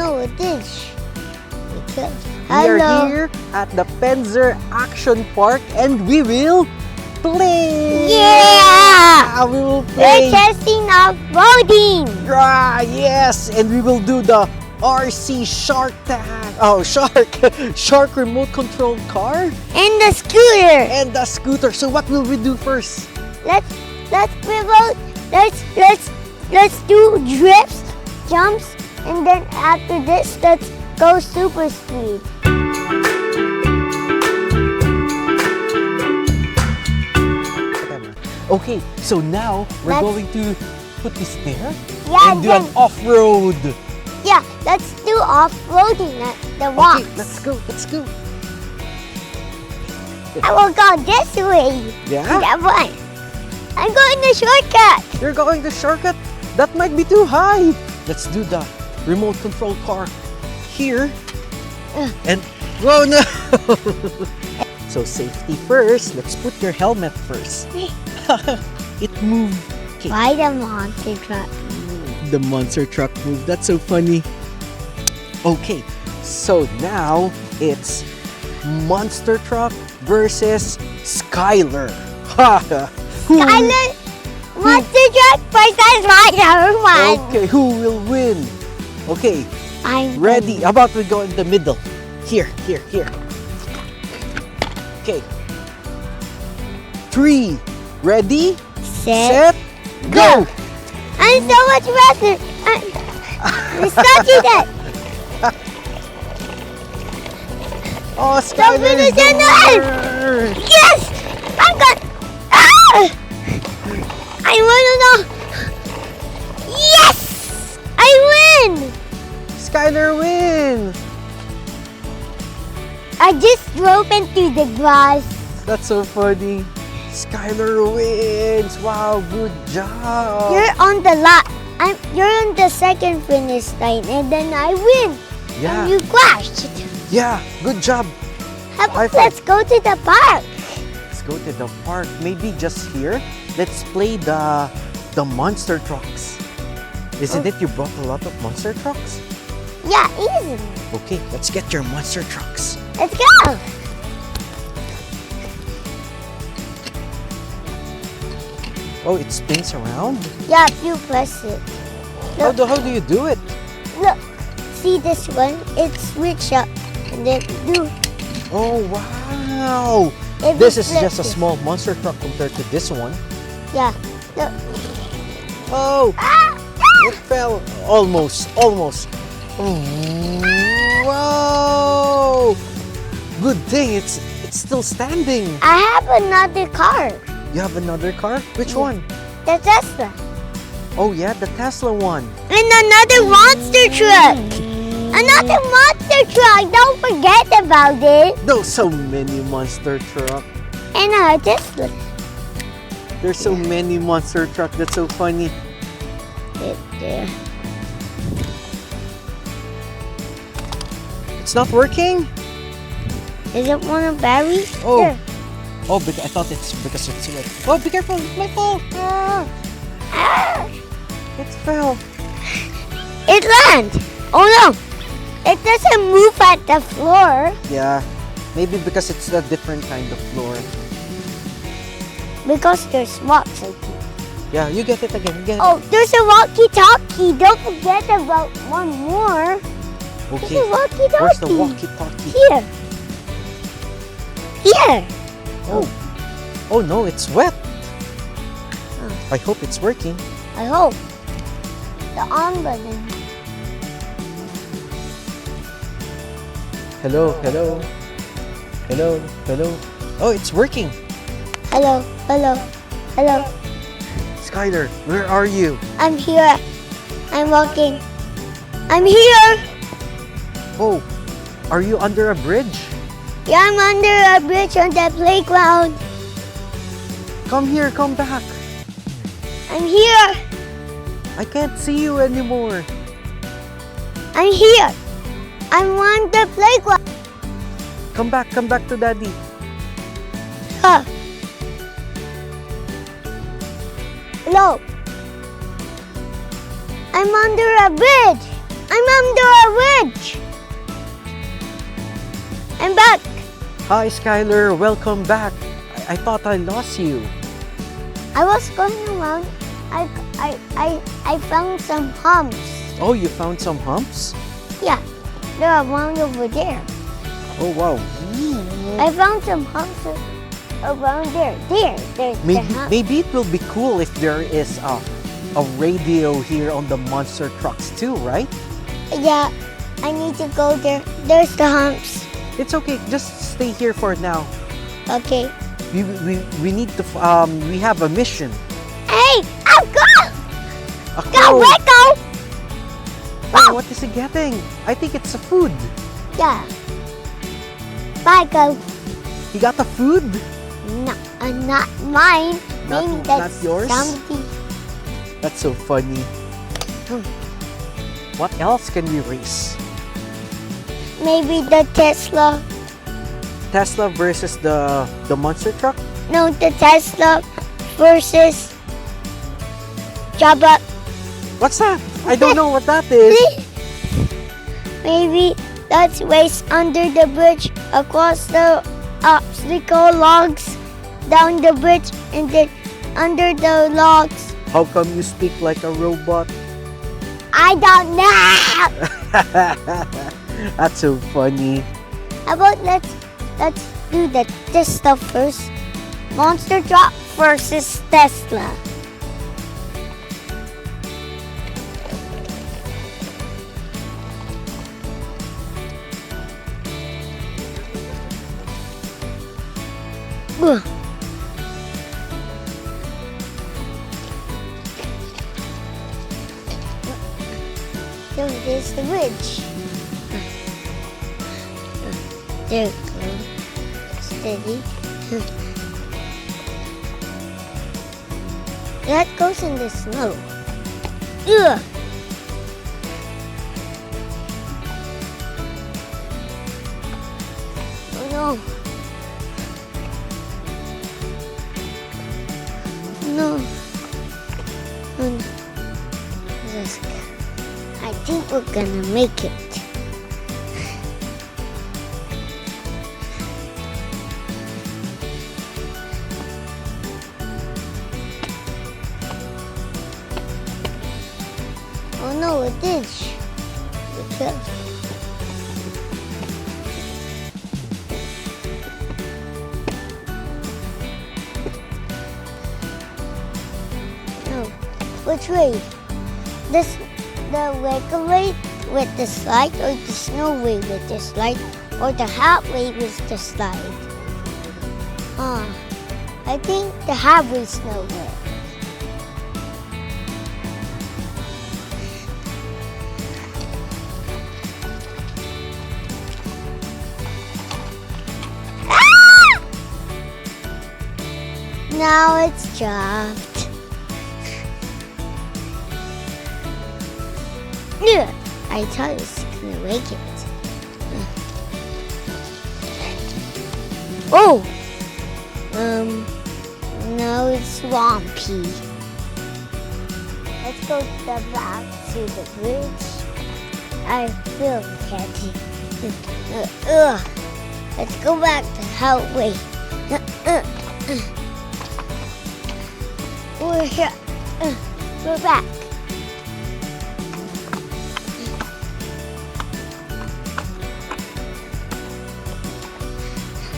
know it is. Okay. We are here at the Penzer Action Park and we will play! Yeah! We will We're play! testing off-roading! Yes! And we will do the RC Shark Tag! Oh, Shark remote control car! And the scooter! And the scooter! So what will we do first? Let's do drifts, jumps, and then after this, let's go super speed. Okay, so now we're Let's- going to put this there Yeah, and do an off-road. yeah, let's do off-roading at the walks. Okay, let's go. I will go this way. Yeah? That one. I'm going the shortcut. You're going the shortcut? That might be too high. Let's do the remote control car here. And whoa, no! So safety first. Let's put your helmet first. It moved. Okay. Why the monster truck? The monster truck moved. That's so funny. Okay, so now it's monster truck versus Skyler. Skyler, monster truck versus Skyler. One. Okay, who will win? Okay, I'm ready. How about we go in the middle? Here. Okay. 3. Ready? Set. Set. Go! I'm so much faster. It's touching that. Oh, Don't Skyler is finish the it. winner! Yes! I'm good. Ah! I want to know. Yes! I win! Skyler win! I just drove into the grass. That's so funny. Skyler wins! Wow, good job! You're on the lot. You're on the second finish line, and then I win. Yeah, And you crashed. yeah, good job! How High about five. let's go to the park? Let's go to the park. Maybe just here. Let's play the monster trucks. Isn't it you brought a lot of monster trucks? Yeah, easy. Okay, let's get your monster trucks. Let's go. Oh, it spins around? Yeah, you press it. How do you do it? Look, see this one? It switch up and then do. Oh, wow! If This you is flip just a this. small monster truck compared to this one. Yeah. Look. Oh, Ah! it fell. Almost. Whoa! Good thing it's still standing. I have another car. You have another car? Which one? The Tesla. Oh yeah, the Tesla one. And another monster truck. Another monster truck. Don't forget about it. There's so many monster truck. And a Tesla. There's so many monster truck. That's so funny. Right there. It's not working? Is it one of battery? Oh. There. Oh, I thought it's because it's wet. Oh, be careful! It's my fault. Ah, Ah, it fell. it lands. Oh no. It doesn't move at the floor Yeah, maybe because it's a different kind of floor. because there's rocks. I think. Yeah, you get it again. You get it. Oh, there's a walkie-talkie. Don't forget about one more. Okay. There's a walkie-talkie. Where's the walkie-talkie? Here. Here. Oh. Oh no, it's wet. Oh. I hope it's working. I hope. The on button. Hello. Oh, it's working. Hello. Skyler, where are you? I'm here. I'm walking. I'm here. Oh, are you under a bridge? Yeah, I'm under a bridge on the playground. Come here, come back. I'm here. I can't see you anymore. I'm here. I'm on the playground. Come back to daddy. Huh. Hello. I'm under a bridge. I'm under a ridge. I'm back. Hi, Skyler. Welcome back. I thought I lost you. I was going around. I found some humps. Oh, you found some humps? Yeah, they're around over there. Oh, wow. I found some humps around there. There's the hump. Maybe it will be cool if there is a radio here on the monster trucks too, right? Yeah, I need to go there. There's the humps. It's okay. Just stay here for now. Okay. We need to. We have a mission. Hey, oh, go! A Go, crow. let go! Oh, what is he getting? I think it's a food. Yeah. Bye, go. He got the food? No, not mine. Not- Maybe not that's yours? something. That's so funny. Hmm. What else can we race? Maybe the Tesla. Tesla versus the monster truck? No, the Tesla versus Jabba. What's that? I don't know what that is. Maybe let's race under the bridge, across the obstacle logs, down the bridge, and then under the logs. How come you speak like a robot? I don't know. That's so funny. How about let's do this stuff first. Monster truck versus Tesla. Ugh. So there's the bridge. There we go. Steady. That goes in the snow. Ugh. Oh no. No. Oh, no. I think we're gonna make it. Oh no, a ditch. Be careful. No, which way? The regular way with the slide, or the snow way with the slide, or the halfway with the slide? I think the halfway snow way. Ah! Now it's dropped. Yeah, I thought it was gonna make it. Oh! Now it's swampy. Let's go back to the bridge. I feel catchy. Let's go back to halfway. We're here. We're back.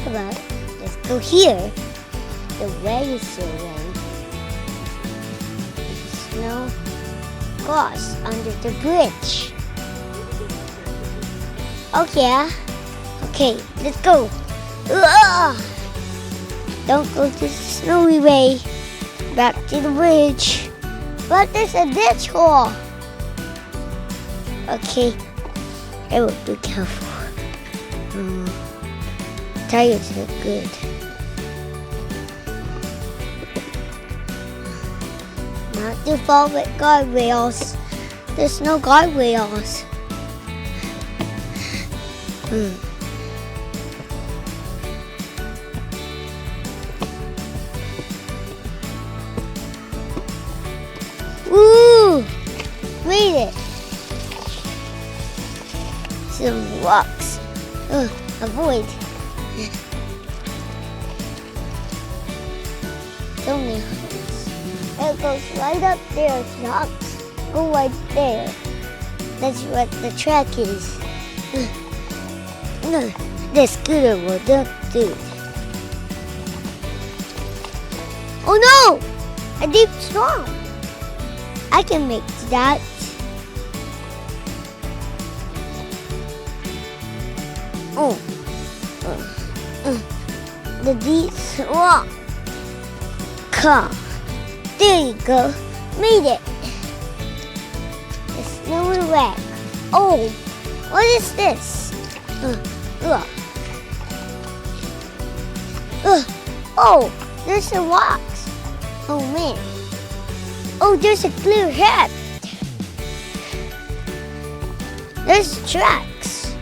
About let's go here. The way is so way. The snow goes under the bridge. Okay. Okay, let's go. Ugh! Don't go to the snowy way. Back to the bridge. But there's a ditch hole. Okay. I will be careful. Tires look good. Not too far with guardrails. There's no guardrails. Woo! Made it. some rocks. Avoid. So many humps. It goes right up there. The humps go right there. That's what the track is. The scooter will not do it. Oh no! A deep swamp. I can make that. Oh. The deep swamp. Come. There you go. Made it. The snowy wreck. Oh, what is this? Oh, there's the rocks. Oh man. Oh, there's a clear head. There's tracks.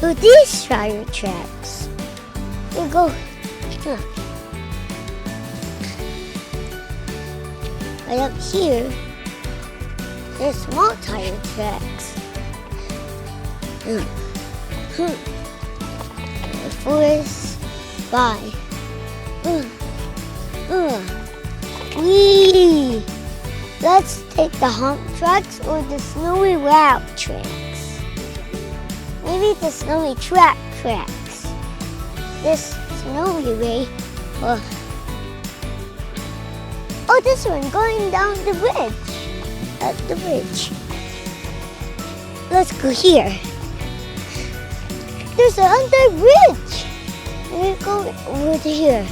Oh, these tire tracks. You go. Right up here, there's small tire tracks. The forest by. Wee! Let's take the hump tracks or the snowy route tracks. Maybe the snowy track tracks. This snowy way. Oh, this one going down the bridge. At the bridge. Let's go here. There's another bridge. We'll go over here.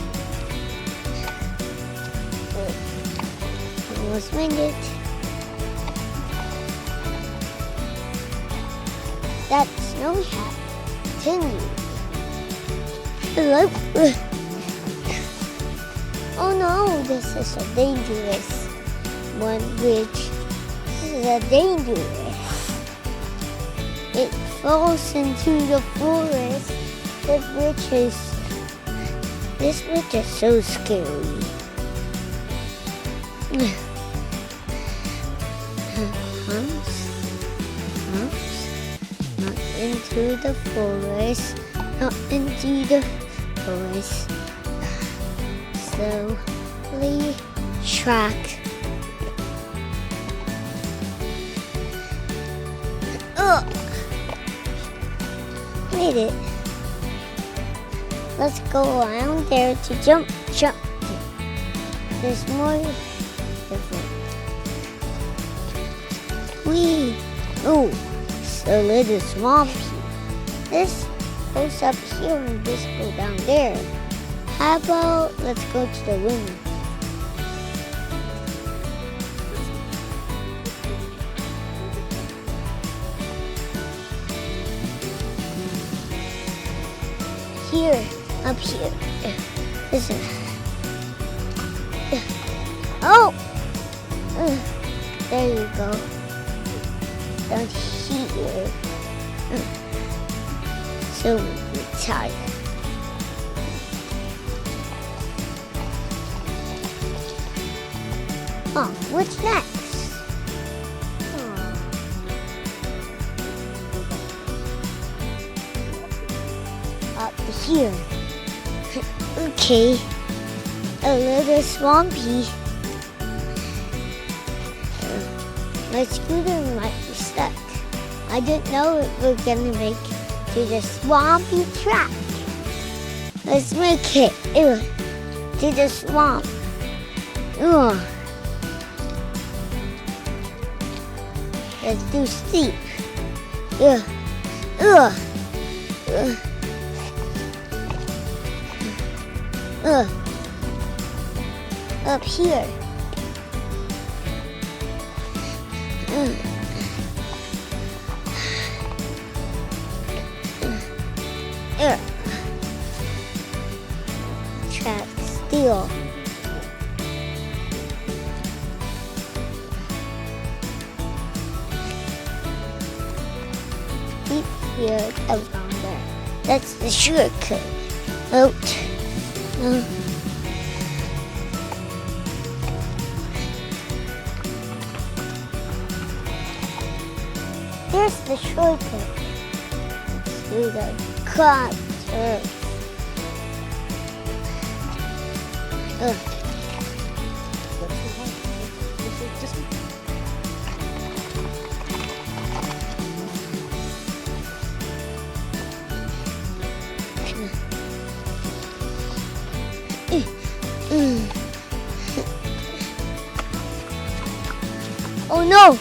Almost made it. That snowy hat continued. Oh no, this is a dangerous one bridge. This is a dangerous. It falls into the forest. This bridge is so scary. Humps, not into the forest, not into the forest. Slowly track. Made it. Let's go around there to jump. There's more different. Wee! Oh, it's a little swampy. This goes up here and this goes down there. How about let's go to the wind? Here, up here. Listen. Oh! There you go. Down here. So tired. Oh, what's next? Up here. Okay. A little swampy. My scooter might be stuck. I didn't know we're gonna make it to the swampy track. Let's make it to the swamp. It's too steep. Up here. Track still. Deep here around there. That's the shortcut. Out. There's the shortcut. Let's do the cut turn. Just Oh no!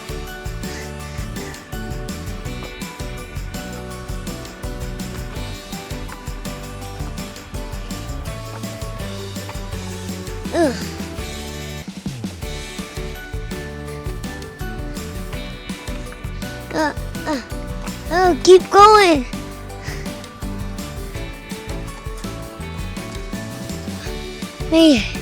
Keep going. Man.